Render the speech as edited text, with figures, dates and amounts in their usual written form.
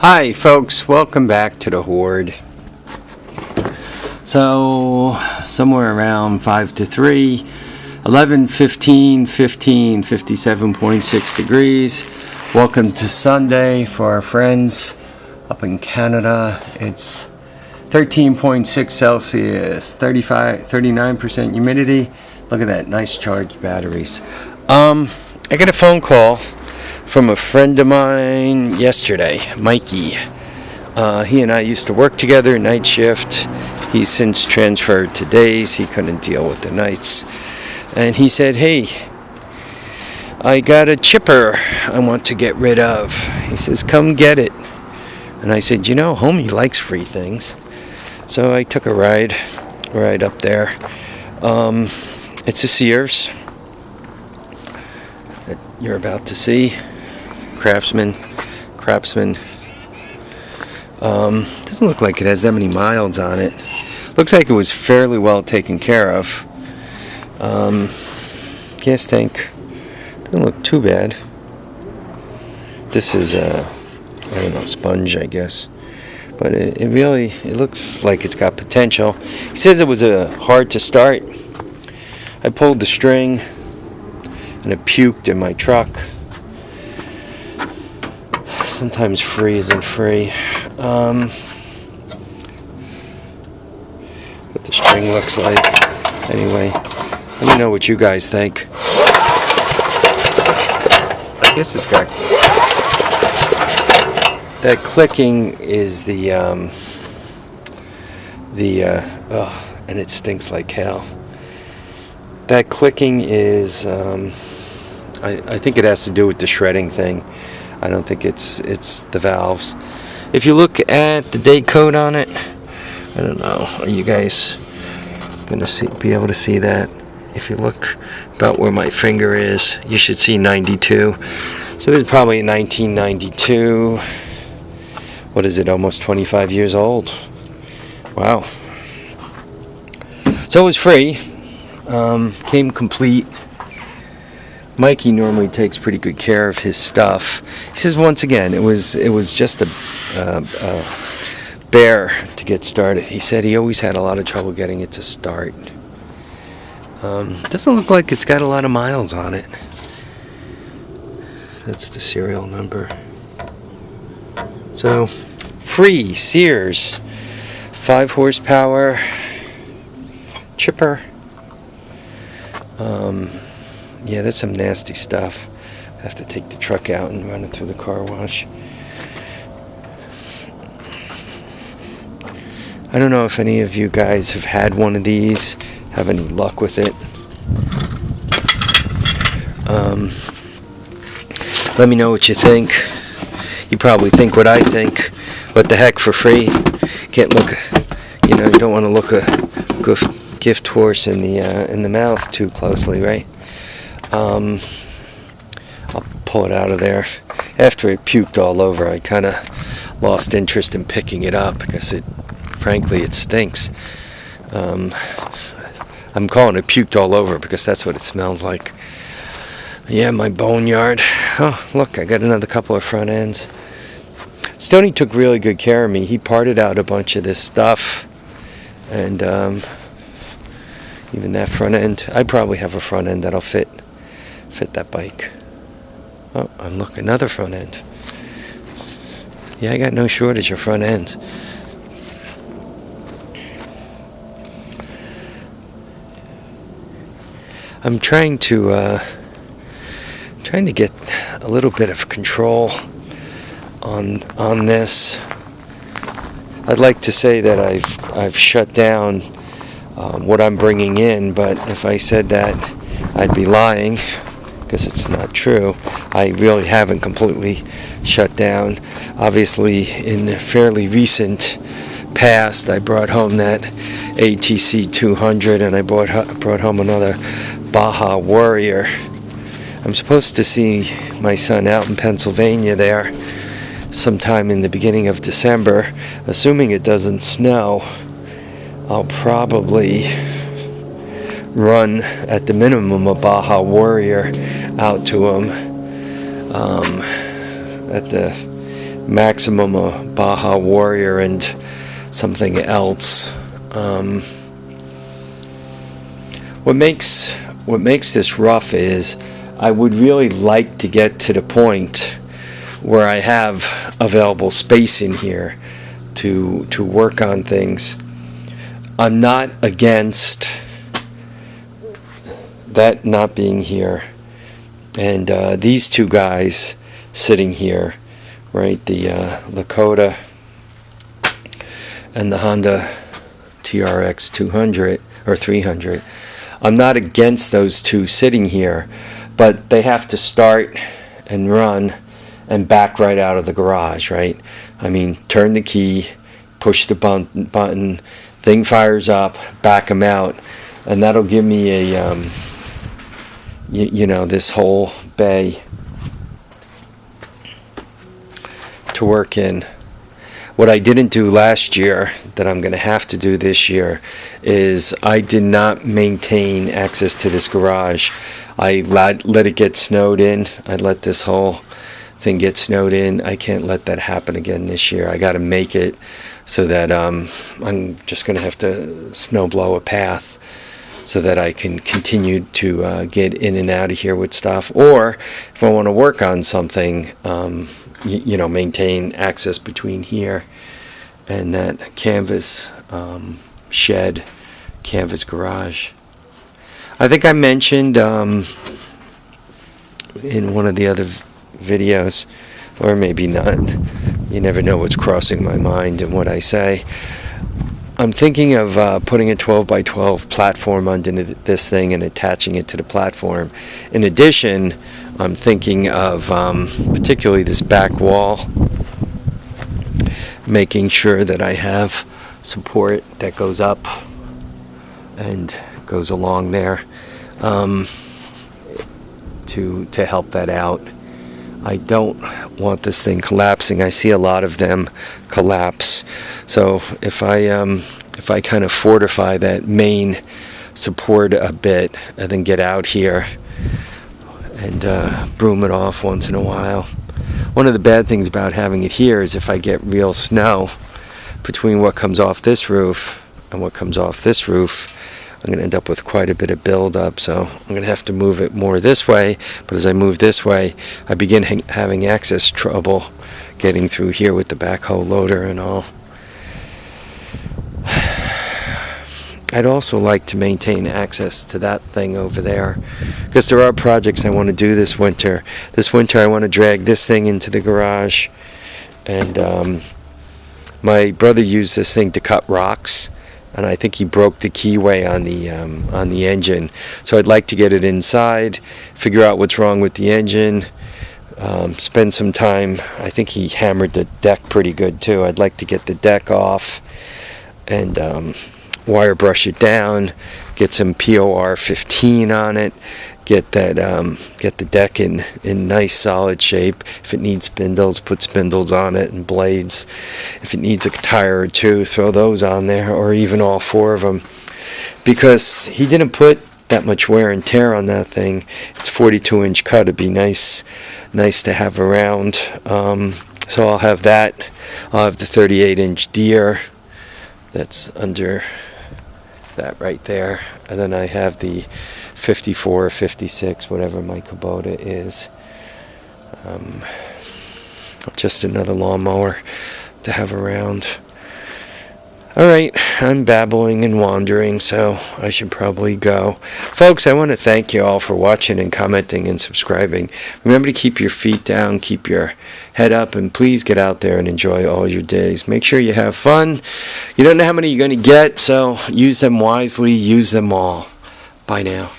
Hi folks, welcome back to the Hoard. So somewhere around 5 to 3, 11, 15, 15, 57.6 degrees. Welcome to Sunday for our friends up in Canada. It's 13.6 Celsius, 39% humidity. Look at that, nice charged batteries. I got a phone call from a friend of mine yesterday, Mikey. He and I used to work together, night shift. He's since transferred to days. He couldn't deal with the nights. And he said, hey, I got a chipper I want to get rid of. He says, come get it. And I said, you know, homie likes free things. So I took a ride up there. It's a Sears that you're about to see. Craftsman. Doesn't look like it has that many miles on it. Looks like it was fairly well taken care of. Gas tank doesn't look too bad. This is I don't know, sponge, I guess. But it really looks like it's got potential. He says it was hard to start. I pulled the string and it puked in my truck. Sometimes free isn't free. What the string looks like. Anyway, let me know what you guys think. I guess it's got... That clicking is and it stinks like hell. That clicking is, I think it has to do with the shredding thing. I don't think it's the valves. If you look at the date code on it, I don't know, are you guys gonna be able to see that? If you look about where my finger is, you should see 92. So this is probably 1992. What is it, almost 25 years old? Wow. So it was free. Came complete. Mikey normally takes pretty good care of his stuff. He says once again, it was just a bear to get started. He said he always had a lot of trouble getting it to start. Doesn't look like it's got a lot of miles on it. That's the serial number. So, free Sears 5 horsepower chipper. Yeah, that's some nasty stuff. I have to take the truck out and run it through the car wash. I don't know if any of you guys have had one of these, have any luck with it. Let me know what you think. You probably think what I think. What the heck, for free? Can't look, you don't want to look a gift horse in the mouth too closely, right? I'll pull it out of there. After it puked all over, I kind of lost interest in picking it up because frankly, it stinks. I'm calling it puked all over because that's what it smells like. Yeah, my boneyard. Oh, look, I got another couple of front ends. Stoney took really good care of me. He parted out a bunch of this stuff, and even that front end. I probably have a front end that'll fit that bike. Oh, and look, another front end. Yeah, I got no shortage of front ends. I'm trying to get a little bit of control on this. I'd like to say that I've shut down what I'm bringing in, but if I said that, I'd be lying because it's not true. I really haven't completely shut down. Obviously, in the fairly recent past, I brought home that ATC 200 and I brought home another Baja Warrior. I'm supposed to see my son out in Pennsylvania there sometime in the beginning of December. Assuming it doesn't snow, I'll probably run at the minimum a Baja Warrior out to him at maximum a Baja Warrior and something else. What makes this rough is I would really like to get to the point where I have available space in here to work on things. I'm not against that not being here, and these two guys sitting here, right, the Lakota and the Honda TRX 200 or 300. I'm not against those two sitting here, but they have to start and run and back right out of the garage, right? I mean, turn the key, push the button, thing fires up, back them out, and that'll give me a you know, this whole bay to work in. What I didn't do last year that I'm going to have to do this year is I did not maintain access to this garage. I let it get snowed in. I let this whole thing get snowed in. I can't let that happen again this year. I got to make it so that I'm just going to have to snow blow a path so that I can continue to get in and out of here with stuff. Or if I want to work on something, you know, maintain access between here and that canvas shed, canvas garage. I think I mentioned in one of the other videos, or maybe not, you never know what's crossing my mind and what I say. I'm thinking of putting a 12 by 12 platform under this thing and attaching it to the platform. In addition, I'm thinking of particularly this back wall, making sure that I have support that goes up and goes along there to help that out. I don't want this thing collapsing. I see a lot of them collapse. So if I kind of fortify that main support a bit and then get out here and broom it off once in a while. One of the bad things about having it here is if I get real snow between what comes off this roof and what comes off this roof, I'm going to end up with quite a bit of buildup. So I'm going to have to move it more this way. But as I move this way, I begin having access trouble getting through here with the backhoe loader and all. I'd also like to maintain access to that thing over there, because there are projects I want to do this winter. This winter I want to drag this thing into the garage, and my brother used this thing to cut rocks, and I think he broke the keyway on the engine. So I'd like to get it inside, figure out what's wrong with the engine, spend some time. I think he hammered the deck pretty good too. I'd like to get the deck off and wire brush it down, get some POR 15 on it, get the deck in nice solid shape. If it needs spindles, put spindles on it and blades. If it needs a tire or two, throw those on there, or even all four of them, because he didn't put that much wear and tear on that thing. It's 42-inch cut. It'd be nice to have around. So I'll have that. I'll have the 38-inch deer that's under that right there, and then I have the 54 or 56, whatever my Kubota is. Just another lawnmower to have around. Alright, I'm babbling and wandering, so I should probably go. Folks, I want to thank you all for watching and commenting and subscribing. Remember to keep your feet down, keep your head up, and please get out there and enjoy all your days. Make sure you have fun. You don't know how many you're going to get, so use them wisely, use them all. Bye now.